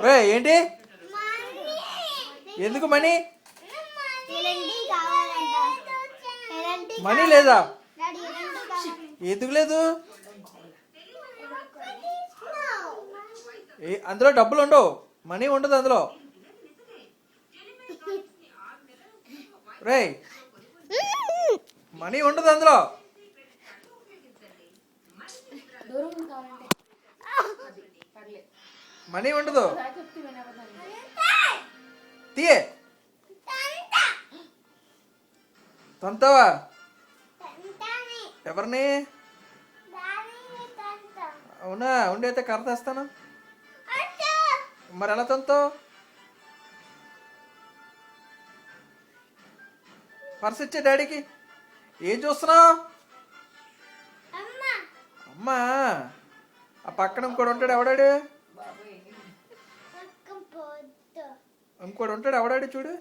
రే ఏంటి ఎందుకు money money లేదా ఎందుకు లేదు అందులో డబ్బులు ఉండవు మనీ ఉండదు అందులో రే మనీ ఉండదు అందులో మనీ ఉండదు తీయే తంతావా ఎవరిని అవునా ఉండైతే కర్ర తెస్తాను మరి ఎలా తంతావు పర్స్ ఇచ్చే డాడీకి ఏం చూస్తున్నావు అమ్మా ఆ పక్కన ఇంకోటి ఉంటాడు ఎవడాడు ఇంకోటి ఉంటాడు ఎవడాడు చూడు